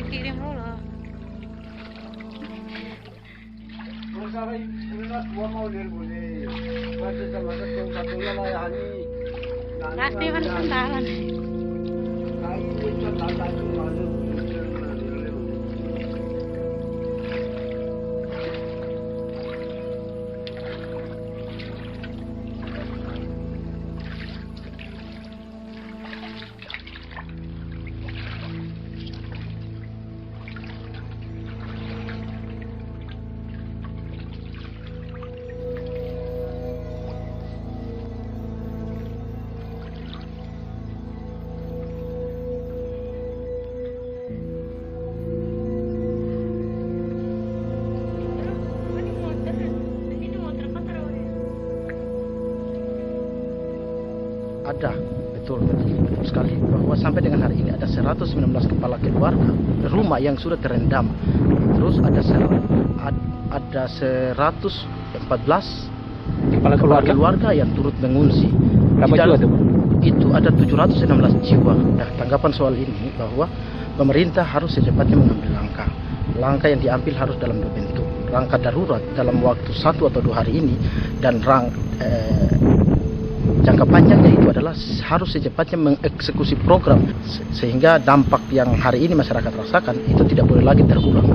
kirim dulu. Pasti kan sementara nih. Ada, betul sekali bahwa sampai dengan hari ini ada 119 kepala keluarga rumah yang sudah terendam. Terus ada 114 Kepala keluarga yang turut mengungsi. Berapa jiwa itu? Itu ada 716 jiwa. Nah, tanggapan soal ini bahwa pemerintah harus secepatnya mengambil langkah yang diambil harus dalam dua bentuk: langkah darurat dalam waktu 1 atau 2 hari ini, dan jangka panjangnya itu adalah harus secepatnya mengeksekusi program sehingga dampak yang hari ini masyarakat rasakan itu tidak boleh lagi terulang.